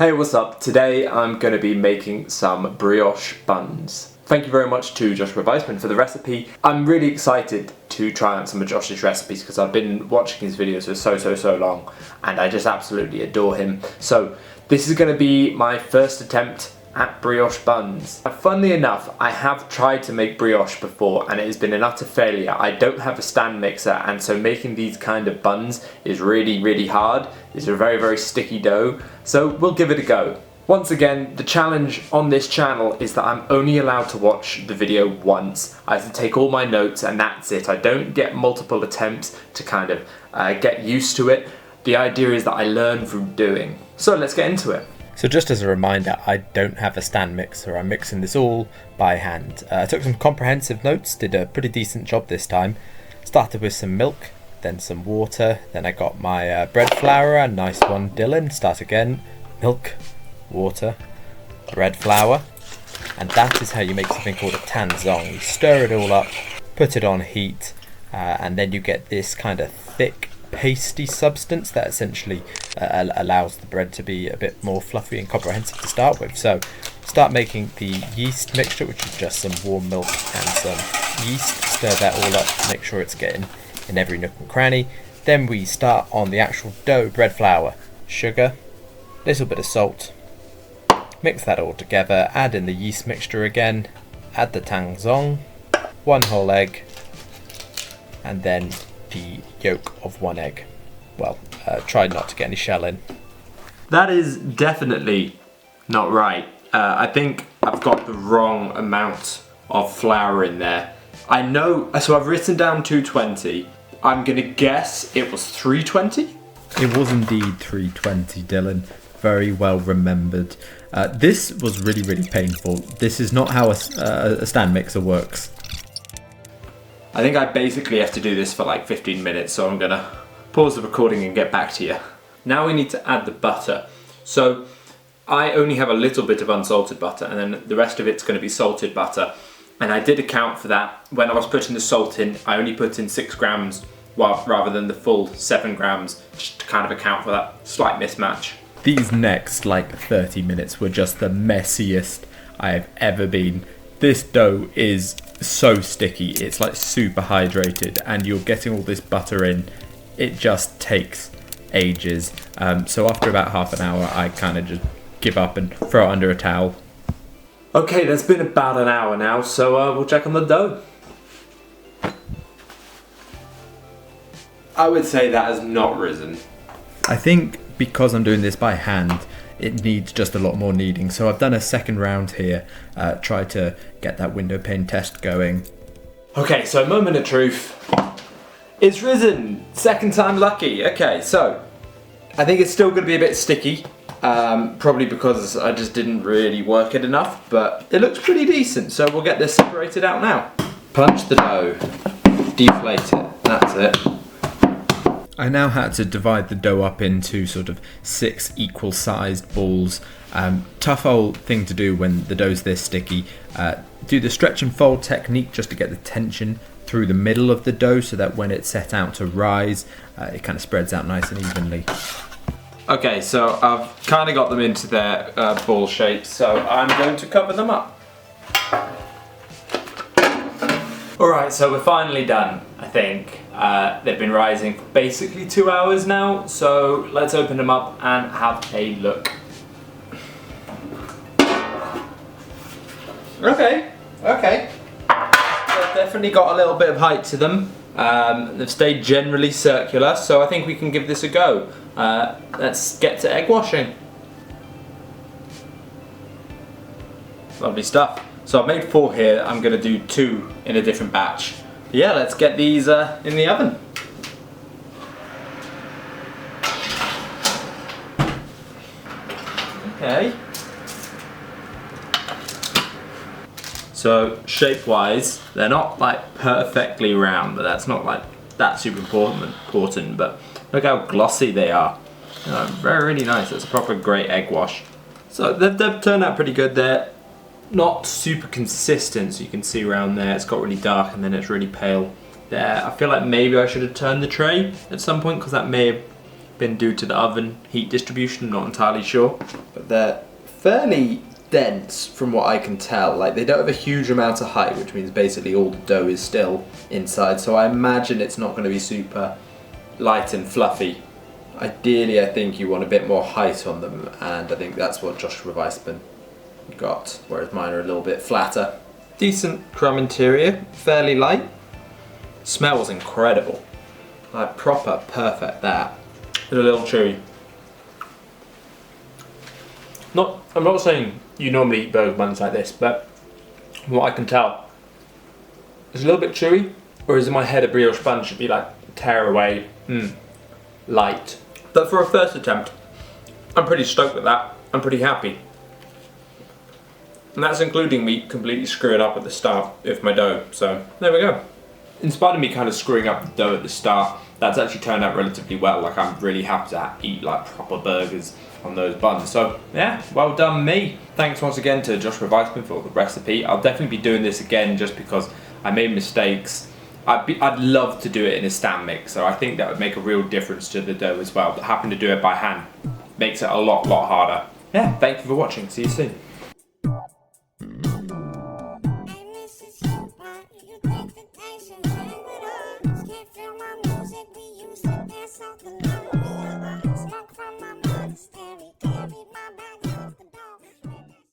Hey, what's up? Today I'm going to be making some brioche buns. Thank you very much to Joshua Weissman for the recipe. I'm really excited to try out some of Josh's recipes because I've been watching his videos for so long and I just absolutely adore him. So this is going to be my first attempt at brioche buns. Funnily enough, I have tried to make brioche before and it has been an utter failure. I don't have a stand mixer, and so making these kind of buns is really hard. It's a very sticky dough, so we'll give it a go. Once again, the challenge on this channel is that I'm only allowed to watch the video once. I have to take all my notes and that's it. I don't get multiple attempts to kind of get used to it. The idea is that I learn from doing. So let's get into it. So just as a reminder, I don't have a stand mixer. I'm mixing this all by hand. I took some comprehensive notes, did a pretty decent job this time. Started with some milk, then some water, then I got my bread flour, a nice one, Dylan. Start again, milk, water, bread flour, and that is how you make something called a tanzong. You stir it all up, put it on heat, and then you get this kind of thick, pasty substance that essentially allows the bread to be a bit more fluffy and comprehensive to start with. So start making the yeast mixture, which is just some warm milk and some yeast. Stir that all up, make sure it's getting in every nook and cranny. Then we start on the actual dough: bread flour, sugar, little bit of salt. Mix that all together, add in the yeast mixture again, add the tanzong, 1 whole egg, and then the yolk of 1 egg. Well, try not to get any shell in. That is definitely not right. I think I've got the wrong amount of flour in there. I know, so I've written down 220. I'm gonna guess it was 320? It was indeed 320, Dylan. Very well remembered. This was really painful. This is not how a stand mixer works. I think I basically have to do this for like 15 minutes, so I'm gonna pause the recording and get back to you. Now we need to add the butter. So I only have a little bit of unsalted butter, and then the rest of it's gonna be salted butter. And I did account for that. When I was putting the salt in, I only put in 6 grams rather than the full 7 grams, just to kind of account for that slight mismatch. These next like 30 minutes were just the messiest I have ever been. This dough is so sticky, it's like super hydrated, and you're getting all this butter in. It just takes ages. So after about half an hour, I kind of just give up and throw it under a towel. Okay, that's been about an hour now, so we'll check on the dough. I would say that has not risen. I think because I'm doing this by hand, it needs just a lot more kneading. So I've done a second round here, try to get that window pane test going. Okay, so moment of truth. It's risen! Second time lucky. Okay, so I think it's still going to be a bit sticky. Probably because I just didn't really work it enough, but it looks pretty decent. So we'll get this separated out now. Punch the dough, deflate it, that's it. I now had to divide the dough up into sort of 6 equal sized balls. Tough old thing to do when the dough's this sticky. Do the stretch and fold technique just to get the tension through the middle of the dough so that when it's set out to rise, it kind of spreads out nice and evenly. Okay, so I've kind of got them into their ball shape, so I'm going to cover them up. Alright, so we're finally done, I think. They've been rising for basically 2 hours now, so let's open them up and have a look. Okay. They've definitely got a little bit of height to them. They've stayed generally circular, so I think we can give this a go. Let's get to egg washing. Lovely stuff. So I've made 4 here, I'm going to do 2 in a different batch. Yeah, let's get these in the oven. Okay. So shape-wise, they're not like perfectly round, but that's not like that super important. But look how glossy they are. Really nice. It's a proper great egg wash. So they've turned out pretty good. They're not super consistent, so you can see around there it's got really dark and then it's really pale there. I feel like maybe I should have turned the tray at some point because that may have been due to the oven heat distribution, I'm not entirely sure. But they're fairly dense from what I can tell. Like, they don't have a huge amount of height, which means basically all the dough is still inside. So I imagine it's not going to be super light and fluffy. Ideally, I think you want a bit more height on them, and I think that's what Joshua Weissman got, whereas mine are a little bit flatter. Decent crumb interior, fairly light. Smells incredible. Like, proper perfect that. It's a little chewy. I'm not saying you normally eat burger buns like this, but from what I can tell, it's a little bit chewy, whereas in my head a brioche bun should be like tear away, light. But for a first attempt, I'm pretty stoked with that. I'm pretty happy. And that's including me completely screwing up at the start with my dough, so there we go. In spite of me kind of screwing up the dough at the start, that's actually turned out relatively well. Like, I'm really happy to eat like proper burgers on those buns. So yeah, well done me. Thanks once again to Joshua Weissman for the recipe. I'll definitely be doing this again just because I made mistakes. I'd love to do it in a stand mixer. I think that would make a real difference to the dough as well. But having to do it by hand makes it a lot harder. Yeah, thank you for watching. See you soon. Can't feel my music, we used to dance off the line.